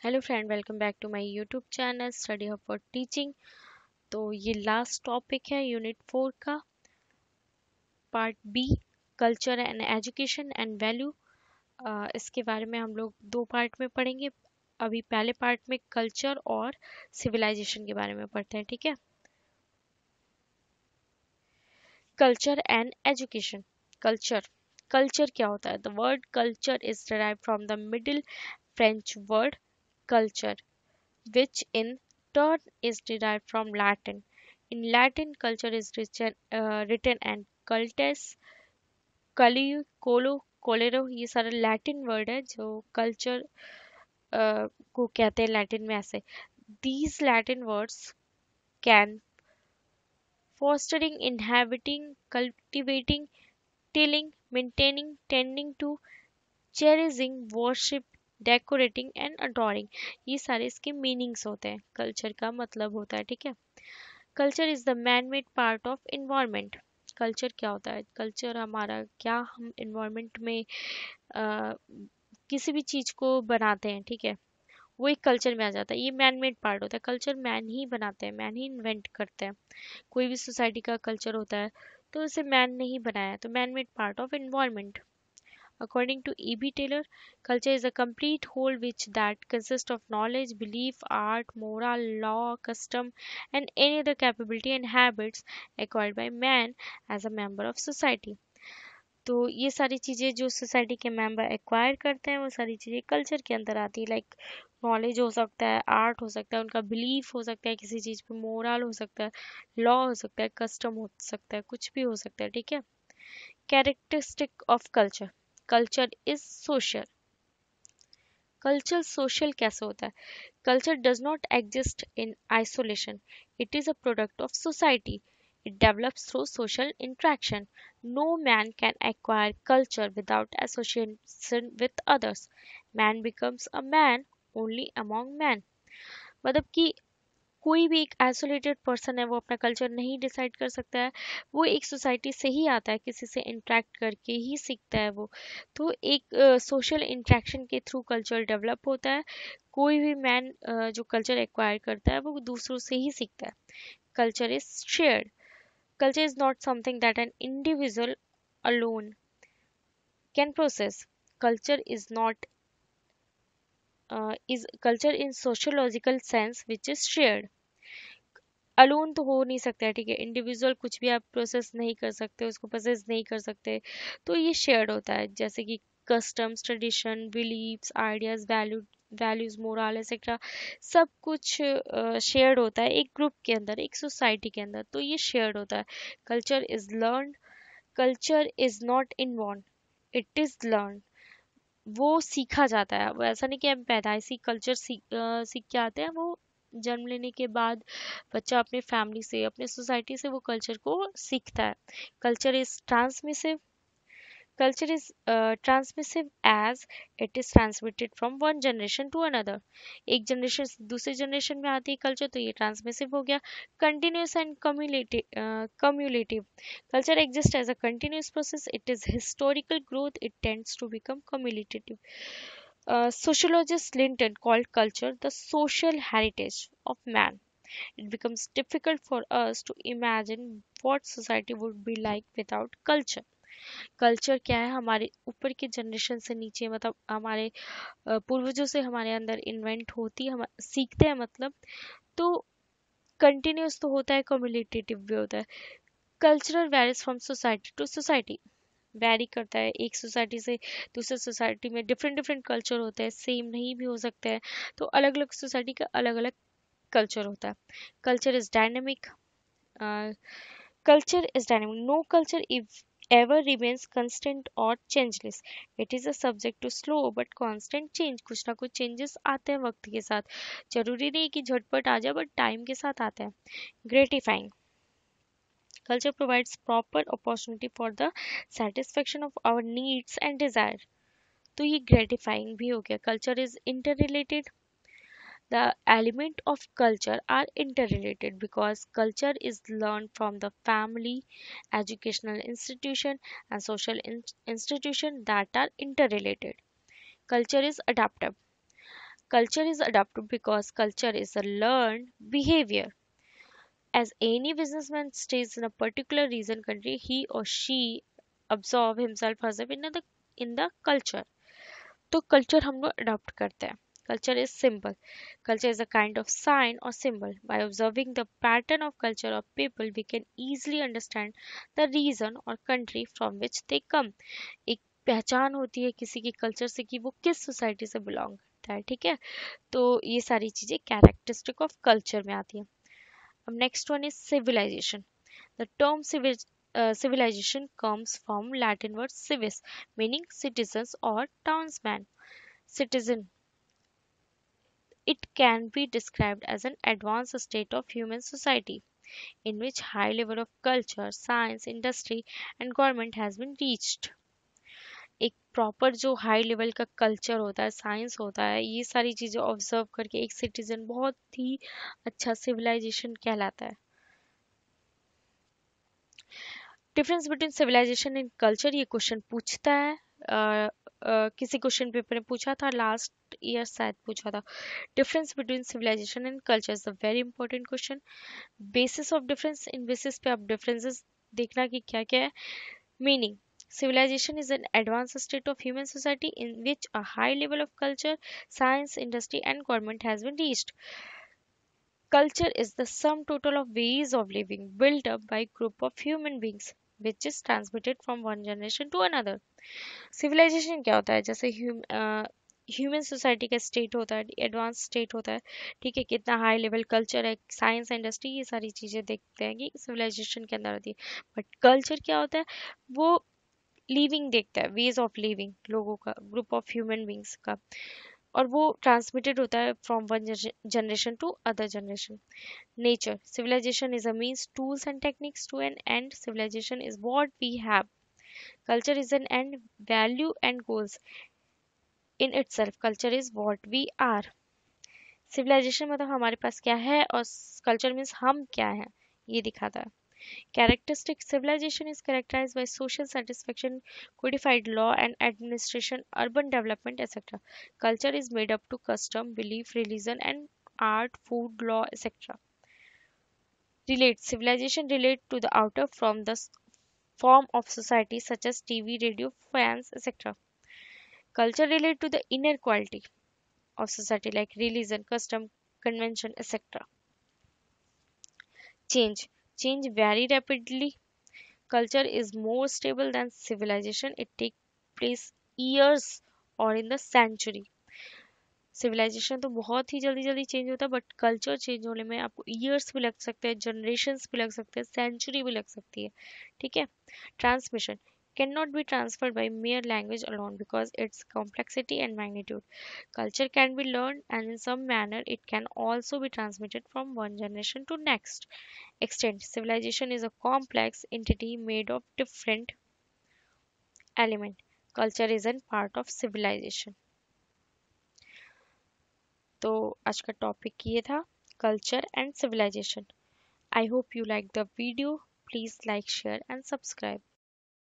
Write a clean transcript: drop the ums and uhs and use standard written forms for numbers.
Hello friend, welcome back to my YouTube channel study hub for teaching. तो ये last topic है unit 4 का part B, culture and education and value. इसके बारे में हम लोग दो पार्ट में पढ़ेंगे। अभी पहले पार्ट में कल्चर और सिविलाइजेशन के बारे में पढ़ते हैं, ठीक है। Culture and education. Culture culture क्या होता है? The word culture is derived from the middle French word culture, which in turn is derived from Latin. In Latin, culture is written and cultus, caliu, colo, colero, ये सारे Latin word है जो culture को कहते हैं Latin में ऐसे। These Latin words can fostering, inhabiting, cultivating, tilling, maintaining, tending to, cherishing, worship, decorating and adoring, ये सारे इसके मीनिंग्स होते हैं, कल्चर का मतलब होता है, ठीक है। Culture is the man made part of environment. Culture क्या होता है? कल्चर हमारा क्या हम इन्वायरमेंट में अ, किसी भी चीज को बनाते हैं, ठीक है, वो एक कल्चर में आ जाता है। ये मैन मेड पार्ट होता है। कल्चर मैन ही बनाते हैं, मैन ही इन्वेंट करते हैं। कोई भी सोसाइटी का कल्चर होता है तो उसे मैन ने ही बनाया है, तो man made part of environment. According to E.B. Taylor, culture is a complete whole which that consists of knowledge, belief, art, moral, law, custom, and any other capability and habits acquired by man as a member of society. तो ये सारी चीज़ें जो society के member acquire करते हैं वो सारी चीज़ें कल्चर के अंदर आती है। लाइक नॉलेज हो सकता है, आर्ट हो सकता है, उनका बिलीफ हो सकता है किसी चीज़ पे, मोरल हो सकता है, लॉ हो सकता है, कस्टम हो सकता है, कुछ भी हो सकता है, ठीक है। Characteristic of culture. Culture is social. Culture social कैसे होता है? Culture does not exist in isolation, it is a product of society, it develops through social interaction. No man can acquire culture without association with others. Man becomes a man only among men. मतलब कि कोई भी एक isolated person है वो अपना culture नहीं decide कर सकता है। वो एक सोसाइटी से ही आता है, किसी से इंटरेक्ट करके ही सीखता है वो। तो एक सोशल इंटरेक्शन के थ्रू कल्चर डेवलप होता है। कोई भी मैन जो कल्चर एक्वायर करता है वो दूसरों से ही सीखता है। Culture is shared. Culture is not something that an individual alone can process. Culture is not is culture in sociological sense which is shared. Alone तो हो नहीं सकता है, ठीक है। इंडिविजुअल कुछ भी आप प्रोसेस नहीं कर सकते, उसको प्रोसेस नहीं कर सकते, तो ये शेयर्ड होता है। जैसे कि customs, tradition, beliefs, ideas, values, moral etcetera, सब कुछ शेयर्ड होता है एक ग्रुप के अंदर, एक सोसाइटी के अंदर, तो ये शेयर्ड होता है। Culture is learn. Culture is not inborn, it is learn. वो सीखा जाता है। वो ऐसा नहीं कि हम पैदाइशी कल्चर सीख के आते हैं। वो जन्म लेने के बाद बच्चा अपने फैमिली से, अपने सोसाइटी से वो कल्चर को सीखता है। Culture is transmissive. Culture is transmissive as it is transmitted from one generation to another. एक जनरेशन से दूसरे जनरेशन में आती है कल्चर, तो ये ट्रांसमिसिव हो गया। Continuous and cumulative. Culture exist as a continuous process, it is historical growth, it tends to become cumulative. Sociologist Linton called culture the social heritage of man. It becomes difficult for us to imagine what society would be like without culture. Culture क्या है? हमारे ऊपर के generation से नीचे, मतलब हमारे पूर्वजों से हमारे अंदर इन्वेंट होती है, हम सीखते हैं, मतलब तो कंटिन्यूस तो होता है, कम्युलेटिव भी होता है। Cultural varies from society to society. Vary करता है एक सोसाइटी से दूसरे सोसाइटी में। डिफरेंट डिफरेंट कल्चर होते हैं, सेम नहीं भी हो सकते हैं, तो अलग अलग सोसाइटी का अलग अलग कल्चर होता है। Culture is dynamic. Culture is dynamic, no culture if ever remains constant or changeless. It is a subject to slow but constant change. कुछ ना कुछ चेंजेस आते हैं वक्त के साथ। जरूरी नहीं कि झटपट आ जाए, बट टाइम के साथ आते हैं। Gratifying. Culture provides proper opportunity for the satisfaction of our needs and desire. तो ये gratifying भी हो गया। Culture is interrelated. The element of culture are interrelated because culture is learned from the family, educational institution, and social institution that are interrelated. Culture is adaptive. Culture is adopted because culture is a learned behavior. As any businessman stays in a particular region country, he or she absorb himself herself in the culture. तो culture हम लोग adopt करते हैं. Culture is simple. Culture is a kind of sign or symbol. By observing the pattern of culture of people, we can easily understand the region or country from which they come. एक पहचान होती है किसी की culture से कि वो किस सोसाइटी से बिलोंग करता है. ठीक है, तो ये सारी चीजें कैरेक्टरिस्टिक ऑफ कल्चर में आती हैं. अब next one is civilization. The term civilization comes from Latin word civis, meaning citizens or townsman. Citizen. It can be described as an advanced state of human society in which high level of culture, science, industry and government has been reached. एक proper जो high level का culture होता है, science होता है, ये सारी चीजें ऑब्जर्व करके एक सिटीजन बहुत ही अच्छा सिविलाइजेशन कहलाता है. Difference between civilization and culture, ये क्वेश्चन पूछता है. किसी क्वेश्चन पेपर में पूछा था, लास्ट ईयर शायद पूछा था. Difference between civilization and culture is a very important question. Basis of difference, in basis पे आप डिफरेंसेस देखना कि क्या क्या है. Meaning, civilization is an advanced state of human society in which a high level of culture, science, industry and government has been reached. Culture is the sum total of ways of living built up by group of human beings which is transmitted from one generation to another. Civilization क्या होता है, जैसे human society का state होता है, advance state होता है. ठीक है, कितना हाई लेवल कल्चर है, साइंस इंडस्ट्री, ये सारी चीजें देखते हैं कि सिविलाइजेशन के अंदर आती है. बट कल्चर क्या होता है, वो लिविंग देखता है, वेज ऑफ लिविंग लोगों का, ग्रुप ऑफ ह्यूमन बींग्स का, और वो ट्रांसमिटेड होता है from one generation to other generation. Nature, civilization is a means, tools and techniques to an end. Civilization is what we have. Culture is an end, value and goals in itself. Culture is what we are. Civilization मतलब हमारे पास क्या है, और culture means हम क्या हैं, ये दिखाता है. Characteristic, civilization is characterized by social satisfaction, codified law and administration, urban development, etc. Culture is made up to custom, belief, religion and art, food, law, etc. Relate, civilization relate to the outer from the form of society such as TV, radio, fans, etc. Culture relate to the inner quality of society like religion, custom, convention, etc. Change, change very rapidly. Culture is more stable than civilization. It takes place years or in the century. Civilization तो बहुत ही जल्दी जल्दी change होता है, but culture change होने में आपको years भी लग सकते हैं, जनरेशन्स भी लग सकते हैं, सेंचुरी भी लग सकती है. ठीक है. Transmission cannot be transferred by mere language alone because its complexity and magnitude. Culture can be learned and in some manner it can also be transmitted from one generation to next. Extent, civilization is a complex entity made of different elements. Culture is a part of civilization. तो आज का topic ये था, culture and civilization. I hope you like the video. Please like, share and subscribe.